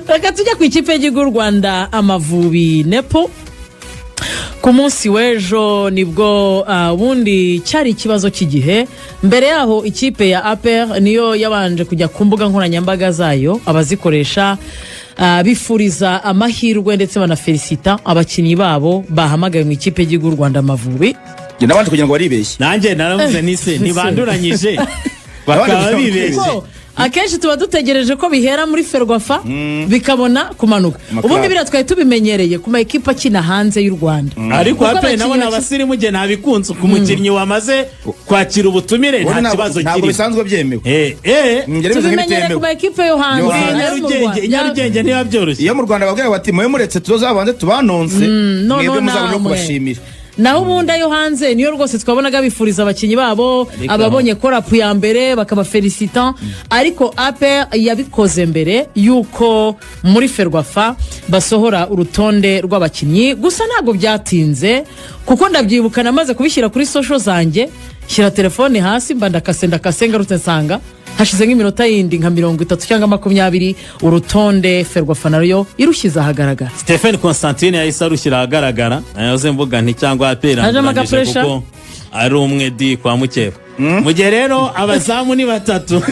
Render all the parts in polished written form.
reka tujya ku ikipe y'igihugu Rwanda Amavubi Nepo ku munsi w'ejo nibwo ubundi cyari ikibazo cy'igihe. Mbere yaho ikipe ya APR niyo yabanje kujya ku mbuga nkoranyambaga zayo abazikoresha bifuriza amahirwe ndetse banafelicita abakinnyi babo bahamagaye mu ikipe y'igihugu Rwanda Amavubi. Nge nabanje kugira ngo baribeshye. Nanjye naravuze nise ntibanduranyije bakaba bibeshye. Akenshi tuba dutegereje ko bihera muri Ferwafa bikabona kumanuka. Ubundi biratwaye tubimenyereye ku ma ekipa kina hanze y'u Rwanda. Ariko ape nabona abasirimu je nabikunze ku mukinnyi wamaze kwakira ubutumire nta kibazo kiri. Ntabwo bisanzwe byemewe. Tubimenyereye ku ma ekipa yo hanze. Nyarugenge niba byoroshye. Iyo mu Rwanda bagaya bati mwe muretse tuzozabanze tubanonse mwebwe muzabona kubashimira. Naho ubundi ayo hanze niyo rwose twabonaga bifuriza abakinnyi babo ababonye korapu ya mbere bakaba felicitant. Ariko APR yabikoze mbere yuko muri Ferwafa basohora urutonde rw'abakinnyi. Gusa ntabwo byatinze kuko ndabyibuka namaze kubishyira kuri social zanjye, shyira telefone hasi mba ndakase ngarutse nsanga hashize nk'iminota yindi nka 30 cyangwa 20 urutonde Ferwafa nayo irushyize ahagaragara. Stephen Constantine yahise arushyira ahagaragara nayoze mvuga nti cyangwa aperangije kuko ari umwe di kwa mukeba. Mu gihe rero abazamu ni batatu.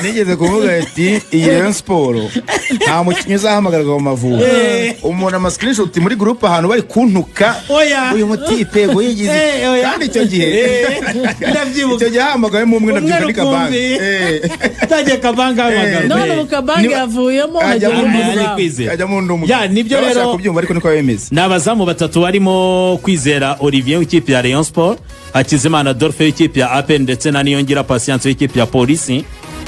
Nigeze kuvuga ati iyi Rayon Sport nta mukinnyi uzahamagarwa mu Mavubi. Umuntu ama screenshot muri group ahantu bari kuntuka uyu mutipe ngo yigize kandi icyo gihe ndavyibuka icyo gihe hamagaye mu umwe nabyo muri Kabanga taje Kabanga hamagara none mu Kabanga yavuyemo ajya mu ndumu ya nibyo rero kubyumva ariko niko bemeze. Nabazamu batatu barimo Kwizera Olivier w'ikipe ya Rayon Sport, Hakizimana Adolphe w'ikipe ya APR ndetse na Niyongira Patience w'ikipe ya Polisi.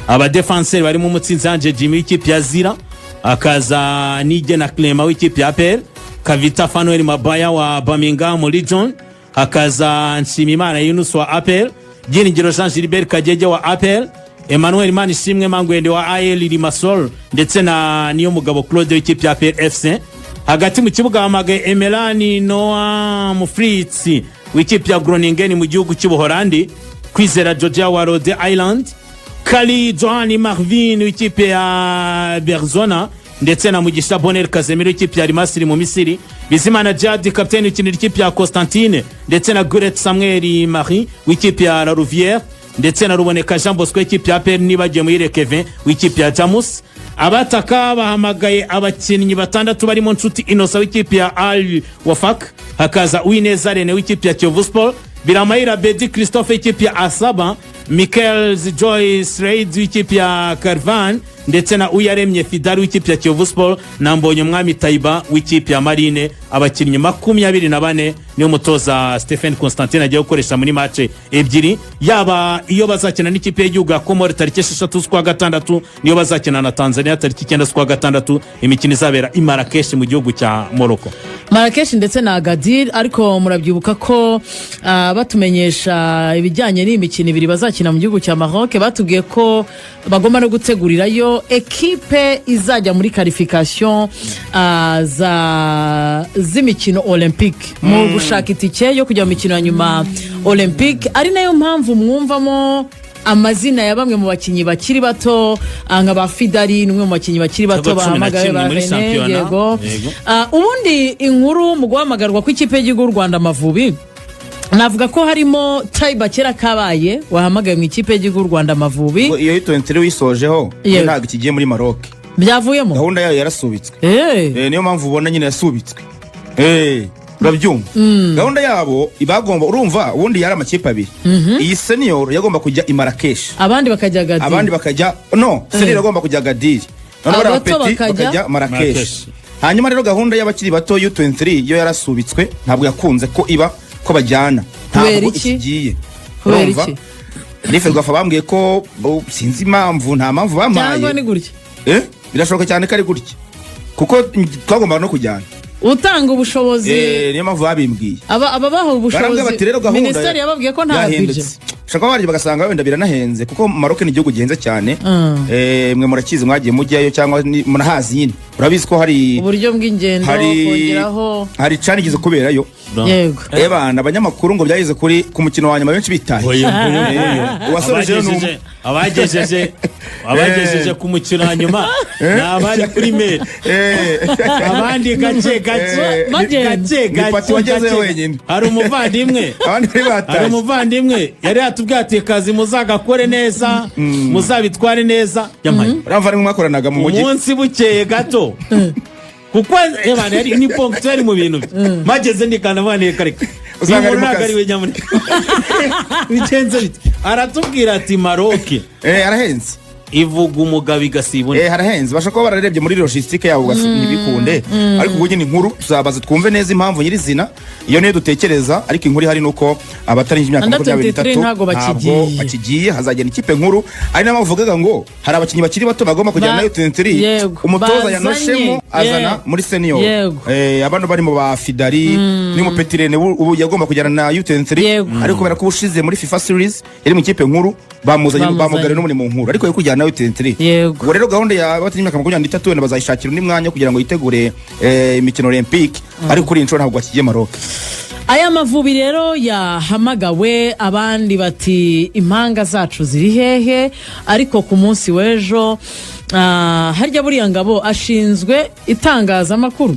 Aba defenseur barimo Mutsinzi Anje Jimmy w'ikipe ya Zira, akaza Nige na Clement w'ikipe ya APR, Kavita Fanuel Mabaya wa Birmingham Legion, akaza Nshimimana Yunus wa APR, Byiringiro Jean Gilbert Kagege wa APR, Emmanuel Manishimwe Mangwende wa AEL Limassol ndetse na Niyo Mugabo Claude w'ikipe ya APR FC. Hagati mu kibuga hamagaye Emelani Noah Mufritsi w'ikipe ya Groningen mu gihugu cy'Ubuholandi, Kwizera Georgia wa Rhode Island, Kali Johanny Marvin w'ikipe ya Berzona ndetse na Mugisha Bonel Kazemiro w'ikipe ya Al-Masry mu Misiri, Bizimana Djihad capitaine w'ikinira ikipe ya Constantine ndetse na Guret Samuel Marie w'ikipe ya La Rouvière ndetse na Ruboneka Jean Bosco w'ikipe ya APR nibagiye muri Kevin w'ikipe ya Jamus. Abataka bahamagaye abakinnyi batandatu barimo Nshuti Innocent w'ikipe ya Al Wafak, hakaza Uwineza Rene w'ikipe ya Kiyovu Sport, Biramayira Bedi Christophe w'ikipe ya Asaba, Michael Joyce Reid w'ikipe ya Carvan ndetse na Uyaremye Fidari w'ikipe ya Kiyovu Sport na Mbonye Mwami Taiba w'ikipe ya Marine. Abakinnyi 24 niyo mutoza Stephen Constantine agiye gukoresha muri match ebyiri, yaba iyo bazakina n'ikipe y'igihugu ya Comore tariki 6 z'ukwa gatandatu niyo bazakina na Tanzania tariki 9 z'ukwa gatandatu. Imikino izabera i Marrakesh mu gihugu cya Morocco. Marrakesh ndetse na Agadir. Ariko murabyibuka ko batumenyesha ibijyanye n'imikino ibiri bazakina mu gihugu cya Maroc, batubwiye ko bagomba no gutegurirayo ekipe izajya muri qualification z'imikino Olympique mu gushaka itike yo kujya mu mikino ya nyuma Olympique. Ari nayo mpamvu mwumvamo amazina ya bamwe mu bakinnyi bakiri bato nka ba Fidari, n'umwe mu bakinnyi bakiri bato bahamagaye ba Rene. Yego. Ubundi inkuru mu guhamagarwa kw'ikipe y'igihugu Rwanda Amavubi navuga ko harimo Taiba kera kabaye wahamagaye mu ikipe y'igihugu Rwanda Amavubi. Iyo 23 wisojeho ntabwo kigiye muri Maroc. Byavuyemo gahunda yayo yarasubitswe. Niyo mpamvu ubona nyine yasubitswe. Urabyumva gahunda yabo ibagomba urumva ubundi yari amakipe abiri. Iyi senior yagomba kujya i Marrakesh, abandi bakajya Agadir, abandi bakajya senior yagomba kujya Agadir, none bakajya Marrakesh. Hanyuma rero gahunda y'abakiri bato U23 yo yarasubitswe, ntabwo yakunze ko iba ko bajyana, ntabwo ikigiye. Urumva ni Ferwafa bambwiye ko sinzi impamvu, nta mpamvu bamaye cyangwa ni gutya. Birashoboka cyane ko ari gutya kuko twagomba no kujyana utanga ubushobozi. Niyo mpamvu babimbwiye ababaho ubushobozi. Ministeri yababwiye ko nta budget shaka bari bagasanga wenda biranahenze kuko Maroc ni igihugu gihenze cyane. Mwe murakizi mwagiye mujyayo cyangwa munahazi nyine, urabizi ko hari uburyo bw'ingendo kongeraho hari canigize kuberayo. Yego abana abanyamakuru ngo byagize kuri ku mukino wa nyuma benshi bitaye. Uwasoreje abagejeje ku mukino hanyuma ni abari kuri meri abandi gake hari umuvandimwe yari yatubwiye ati kazi muzagakore neza muzabitware neza mwakoranaga mu mujyi umunsi bukeye gato kuko yari ni ponctuel mu bintu mageze ndikana bane kareka usanga ari mukari we nyamuri bicenze bite aratubwira ati Maroc arahenze ivuga umugabo igasibona harahenze basha kuba bararebye muri logistique yabo ntibikunde ariko ubwo nyine inkuru tuzabaza twumve neza impamvu nyirizina iyo niyo dutekereza ariko inkuru hari nuko abatari imyaka 23 ntabwo bakigiye hazagenda ikipe nkuru ari namo bavugaga ngo hari abakinyi bakiri bato bagomba kujyana nayo 23 umutoza yanoshemo azana muri senior abantu barimo ba Fidari n'umupetirene ubu yagomba kujyana na U23 ariko kubera ko ushize muri FIFA series yari mu ikipe nkuru bamuzanye bamugare no muri mu nkuru ariko yo kujyana nayo 23 ubwo rero gahunda ya abatari imyaka 23 wenda bazayishakira undi mwanya kugira ngo yitegure imikino Olympique ariko kuri inshuro ntabwo bakigiye Maroc. Aya Mavubi rero yahamagawe abandi bati impanga zacu ziri hehe ariko ku munsi w'ejo harya buriya Ngabo ashinzwe itangazamakuru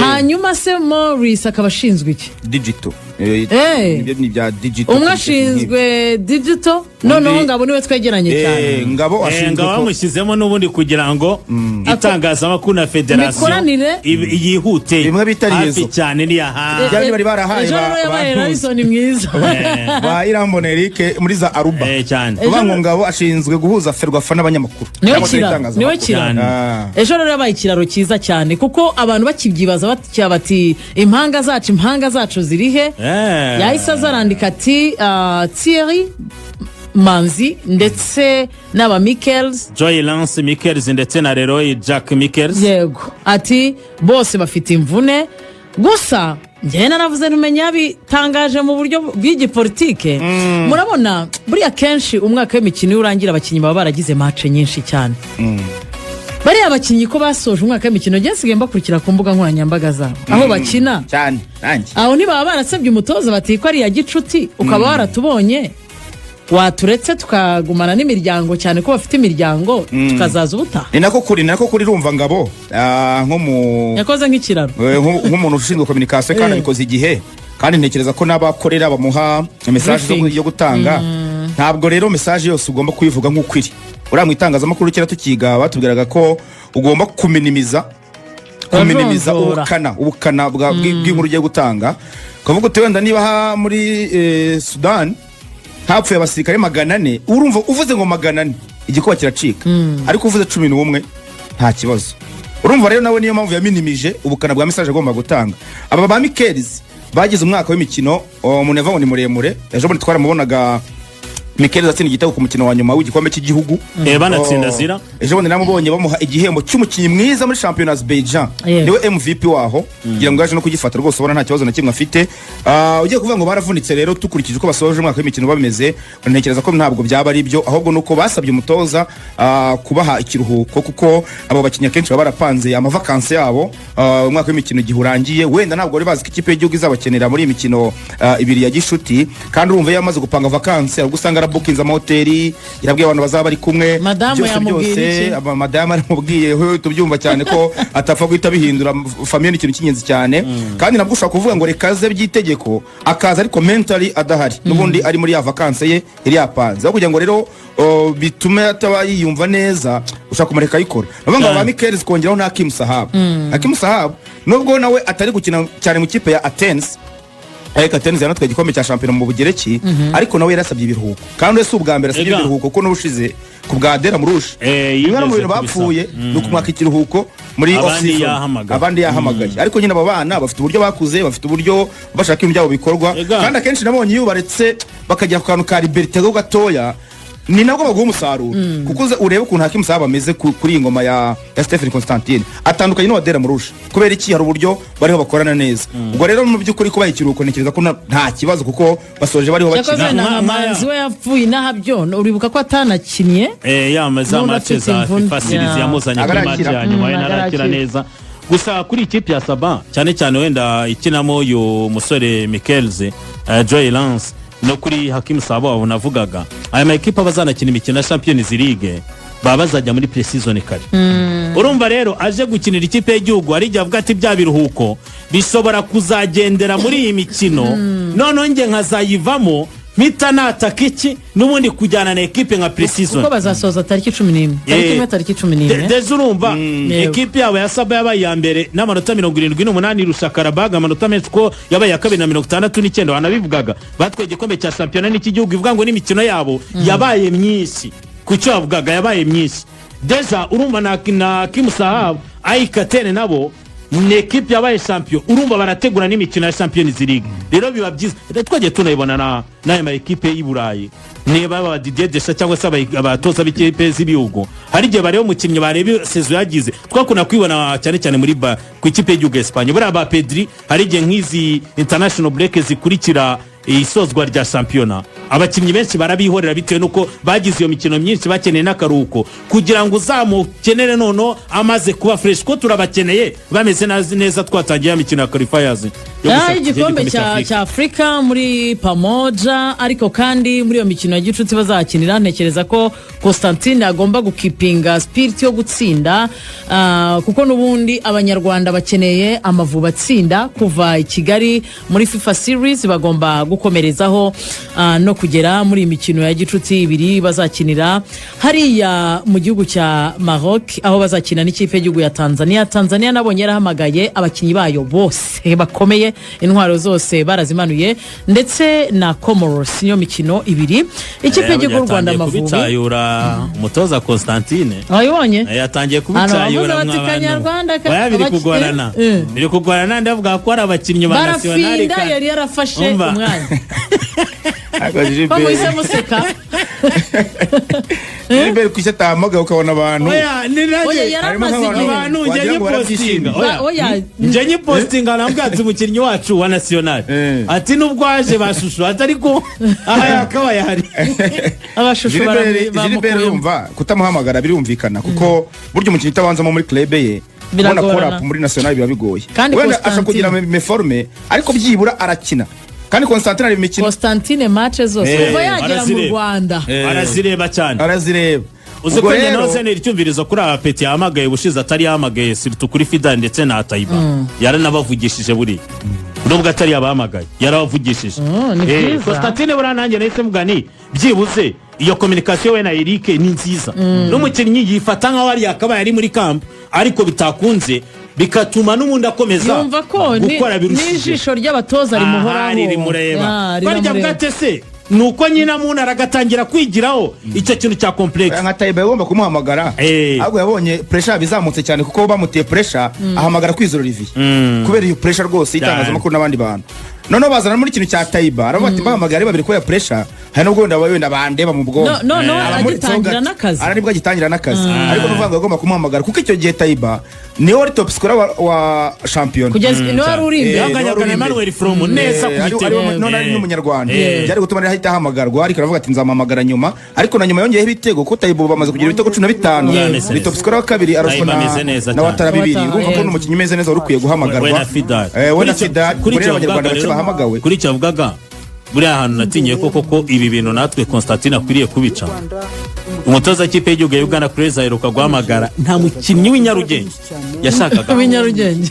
hanyuma se Maurice akaba ashinzwe iki digital ni bya digital umwe ashinzwe digital noneho Ngabo niwe twegeranye cyane Ngabo ashinzwe ko mushyizemo n'ubundi kugira ngo itangazamakuru na federation yihute bimwe bitariyezo cyane ni aha byari bari barahaye ba ni mwiza ba Irambona Eric muri za Aruba cyane ubango Ngabo ashinzwe guhuza Ferwafa n'abanyamakuru niwe kirano ejo rero yabaye ikiraro cyiza cyane kuko abantu bakibyibaza bati impanga zacu zirihe yahise azarandika ati Thierry Manzi ndetse n'aba Michels Joy Lance Michels ndetse na Leroy Jack Michels yego ati bose bafite imvune gusa njye naravuze numenya bitangaje mu buryo bw'igipolitike murabona buriya kenshi umwaka w'imikino urangira abakinyi baba baragize match nyinshi cyane bariya abakinyi ko basoje umwaka w'imikino nsigaye mbakurikira ku mbuga nkoranyambaga zabo aho bakina cyane nanjye aho ntibaba barasabye umutoza bati ko ari ya gicuti ukaba waratubonye waturetse tukagumana n'imiryango cyane ko bafite imiryango tukazaza ubutaha ni nako kuri rumva Ngabo nko mu yakoze nk'ikiraro nk'umuntu ushinzwe communication kandi abikoze igihe kandi ntekereza ko n'abakorera bamuha message yo gutanga ntabwo rero message yose ugomba kuyivuga nk'ukwiri uriya mu itangazamakuru kera tukiga batubwiraga ko ugomba kuminimiza ubukana bw'inkuru ugiye gutanga ukavuga uti wenda niba muri Sudan hapfuye abasirikare 400 urumva uvuze ngo 400 igikuba kiracika ariko uvuze 11 nta kibazo urumva rero nawe niyo mpamvu yaminimije ubukana bwa message agomba gutanga aba ba Michels bagize umwaka w'imikino umuntu yava ngo ni muremure ejo bundi twaramubonaga Michels atsinda igitego ku mukino wa nyuma w'igikombe cy'igihugu banatsinda zira ejo bundi namubonye bamuha igihembo cy'umukinnyi mwiza muri championnat Azerbaijan niwe MVP waho kugira ngo yaje no kugifata rwose ubona nta kibazo na kimwe afite ugiye kuvuga ngo baravunitse rero tukurikije uko basoje umwaka w'imikino bameze ntekereza ko ntabwo byaba ari byo ahubwo nuko basabye umutoza kubaha ikiruhuko kuko abo bakinnyi kenshi baba barapanze amavakansi yabo umwaka w'imikino gihurangiye wenda ntabwo bari bazi ko ikipe y'igihugu izabakenera muri imikino ibiri ya gishuti kandi urumva yamaze gupanga vakansi ahubwo usanga bookinze amahoteli irabwiye abantu bazaba bari kumwe byose madamu aramubwiye tubyumva cyane ko atapfa guhita bihindura famille ni ikintu cy'ingenzi cyane kandi nabwo ushaka kuvuga ngo rekaze by'itegeko akaza ariko mentally adahari n'ubundi ari muri ya vacances ye iri yapanze kugira ngo rero bitume ataba yiyumva neza ushaka kumureka ayikora bavuga ngo ba Michels kongeraho na Hakim Sahab nubwo nawe atari gukina cyane mu kipe ya Athens Athens yanatwaye igikombe cya shampiyona mu Bugereki ariko nawe yarasabye ibiruhuko kandi ese ubwa mbere asabye ibiruhuko ko n'ubushize ku bwa Dera Murushi imwe mu bintu bapfuye nuko mwaka ikiruhuko muri off-season abandi yahamagaye ariko nyine aba bana bafite uburyo bakuze bafite uburyo bashaka ibintu byabo bikorwa kandi akenshi nabonye iyo baretse bakajya ku kantu ka liberté go gatoya ni nabwo baguha umusaruro kuko urebe ukuntu Hakim Sahab ameze kuri ingoma ya Stephen Constantine atandukanye no Dera Murushi kubera iki hari uburyo bariho bakorana neza ubwo rero mu byukuri kuba ikiruko ntekereza ko nta kibazo kuko basoje bariho bakina na Manzi we yapfuye nahabyo uribuka ko atanakinnye yamaze amace za FIFA series yamuzanye kuri match ya nyuma narakira neza gusa kuri ikipe ya Saba cyane cyane wenda ikinamo uyu musore Michels Joy Lance no kuri Hakim Sabo wavugaga aya makipe abazanakina imikino ya Champions League baba bazajya muri pre-season kare. Urumva rero aje gukinira ikipe y'igihugu ari avuga ati bya biruhuko bishobora kuzagendera muri iyi mikino none nge nkazayivamo mita nataka iki n'ubundi kujyana na ekipe nka pre-season kuko bazasoza tariki 11 tariki 11 deje urumva ekipe yabo ya Saba yabaye ya mbere n'amanota 78 irusha Karabag amanota menshi ko yabaye ya kabiri na 69 wanabivugaga batwaye igikombe cya championnat n'iki gihugu ivuga ngo n'imikino yabo yabaye myinshi kucyo bavugaga yabaye myinshi deja urumva na Kim Sahab ayikatene nabo ni ekipe yabaye champion urumva barategura n'imikino ya Champions League rero biba byiza twagiye tunayibona na ma ekipe y'Iburayi niba aba Didier Deschamps cyangwa se abatoza b'ikipe z'ibihugu hari gihe bareba umukinnyi barebe sezo yagize twakuna kwibona cyane cyane muri ku ikipe y'Igihugu Espagne buri aba Pedri hari gihe nk'izi international break zikurikira isozwa rya championa abakinnyi benshi barabihorera bitewe nuko bagize iyo mikino myinshi bakeneye n'akaruhuko kugira ngo uzamukenere nono amaze kuba fresh ko turabakeneye bameze neza twatangiye ya mikino ya qualifiers igikombe cya Afrika muri Pamoja ariko kandi muri iyo mikino ya gicuti bazakinira ntekereza ko Constantine agomba gukipinga spirit yo gutsinda kuko nubundi abanyarwanda bakeneye Amavubi atsinda kuva i Kigali muri FIFA series bagomba gukomerezaho no kugera muri imikino ya gicuti ibiri bazakinira hariya mu gihugu cya Maroc aho bazakina n'ikipe y'igihugu ya Tanzania nabonye yarahamagaye abakinyi bayo bose bakomeye intwaro zose barazimanuye ndetse na Comoros niyo mikino ibiri ikipe y'igihugu Rwanda Amavubi kubicayura umutoza Constantine ayibonye yatangiye kubicayura biri kugorana ndavuga ko ari abakinyi ba nationale kandi yari yarafashe umwanya Bamuise museka Nibere kwishata amaga ukabona abantu oya yaramaze abantu nje postinga nambwatse umukinnyi wacu wa national ati nubwo aje bashushu atariko aha yakabaye hari abashushu barumva kutamuhamagara birumvikana kuko buryo umukinnyi utabanzamo muri club ye ubona kora muri national biba bigoye wenda ashakugira meforme ariko byibura arakina kandi Constantine ari mikino Constantine match zose uva yagera mu Rwanda arazireba cyane arazireba uko nose ne icyumvirizo kuri abapeti yamagaye bushize atari yamagaye siritu kuri Fida ndetse na Taiba yaranabavugishije buri nubwo atari yabamagaye yarabavugishije Constantine buranange nahise mugani byibuze iyo communication we na Eric ni nziza n'umukinnyi yifata nka wari yakabaye ari muri camp ariko bitakunze bikatuma n'umundi akomeza yumva ko n'ijisho ry'abatoza rimuhoraho rimureba barya bwatese nuko nyina muntu aragatangira kwigiraho icyo kintu cya complex nka Taiba yagomba kumuhamagara ahubwo yabonye pressure bizamutse cyane kuko bamutiye pressure ahamagara kwizoro Olivier kubera iyo pressure rwose itangazamakuru n'abandi bantu none bazana muri kintu cya Taiba aravuga ati bahamagara babiri ko ya pressure hari nubwo wenda bandeba mu bwonko agitangira n'akazi ariko agitangira n'akazi ariko n'uvuga agomba kumuhamagara kuko icyo gihe Taiba niwe wari top scorer wa champion kugeza niwe wari urimbe yanganyagana Emmanuel from neza kubitego none ari n'umunyarwanda byari gutuma ahita ahamagarwa ariko aravuga ati nzamamagara nyuma ariko na nyuma yongeyeho ibitego ko Taiba bamaze kugira ibitego 15 ni top scorer wa kabiri arashona na watara bibiri urumva ko n'umukinnyi meze neza urukwiye guhamagarwa we na Fida kuri abanyarwanda bace bahamagawe kuri cyo avugaga buri ahantu natinye koko ibi bintu natwe Constantine akwiriye kubica umutoza kipe y'igihugu ya Uganda Crazy aheruka guhamagara nta mukinnyi w'inyarugenge yashakaga w'inyarugenge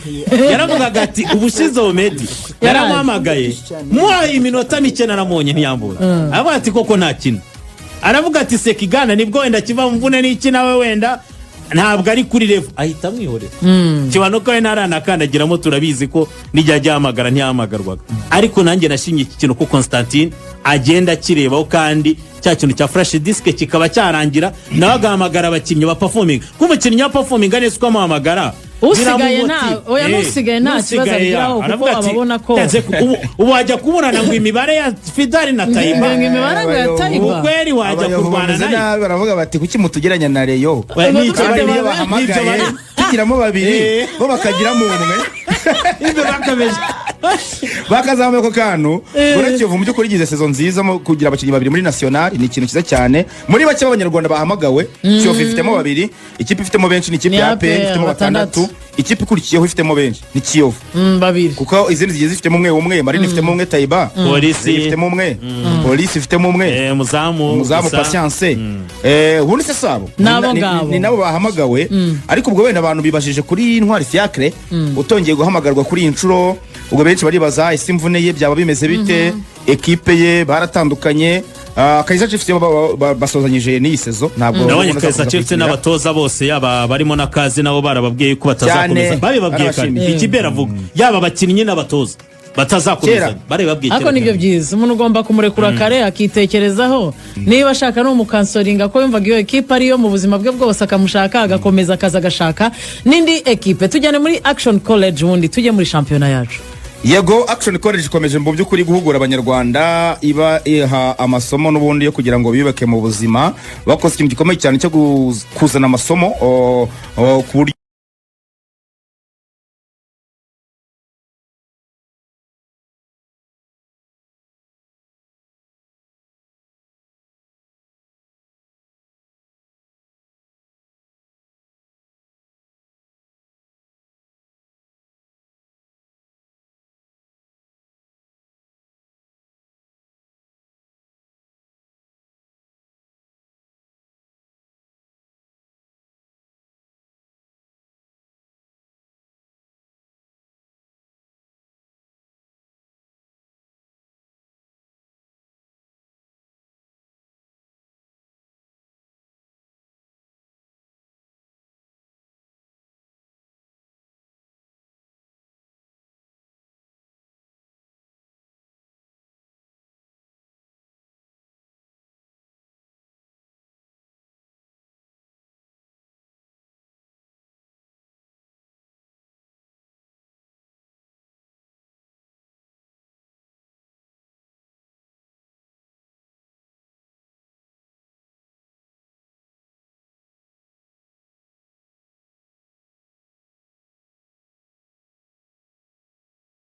yaravugaga ati ubushize Omedi yaramuhamagaye muhaye iminota mike naramonye ntiyambura avuga ati koko nta kintu aravuga ati Sekigana nibwo wenda kiva mvune n'iki nawe wenda ntabwo ari kuri level ahita mwihorera kibano ko narana kandagiramo turabizi ko nijya ajyahamagara ntiyahamagarwaga ariko nanjye nashimye iki kintu ko Constantine agenda kirebaho kandi cya kintu cya flash disk kikaba cyarangira nawe agahamagara abakinnyi ba performing k'umukinnyi ya performing nese ko amuhamagara usigaye nta kibazo agiraho kuko ababona ko ubu wajya kuburana ngo imibare ya Fidari na Taiba imibare ya Taiba ukweri wajya kurwana nayo baravuga bati kuki mutugeranya na Reyo niyo bahamagaye tukiramo babiri bo bakagiramo umwe ibyo bakabeje bakazamuye ko kantu Kiyovu mu by'ukuri gize saison nziza kugira abakinnyi babiri muri national ni ikintu cyiza cyane muri bake b'abanyarwanda bahamagawe Kiyovu ifitemo babiri ikipe ifitemo benshi ni ikipe ya AP ifitemo batandatu ikipe ikurikiyeho ifitemo benshi ni Kiyovu babiri kuko izindi zigiye zifitemo umwe Marine ifitemo umwe Taiba Polisi ifitemo umwe Polisi ifitemo umwe muzamu Patience ubundi se sabo ni nabo bahamagawe ariko ubwo wenda abantu bibajije kuri Intwari Fiacre utongeye guhamagarwa kuri inshuro ubwo benshi baribaza ese imvune ye byaba bimeze bite ekipe ye baratandukanye Kaizer Chiefs basozanyije n'iyi sezo ntabwo nabonye Kaizer Chiefs n'abatoza bose yaba barimo n'akazi nabo barababwiye ko batazakomeza babibabwiye kandi ikibera avuga yaba abakinnyi n'abatoza batazakomeza baribabwiye ako nibyo byiza umuntu ugomba kumurekura kare akitekerezaho niba ashaka no mukansoringa ko yumvaga iyo ekipe ariyo mu buzima bwe bwose akamushaka agakomeza akaza agashaka n'indi ekipe tujyane muri Action College ubundi tujye muri shampiyona yacu Yego Action College ikomeje mu by'ukuri guhugura abanyarwanda iba iha amasomo n'ubundi yo kugira ngo bibake mu buzima bakoze ikintu gikomeye cyane cyo kuzana amasomo ku buryo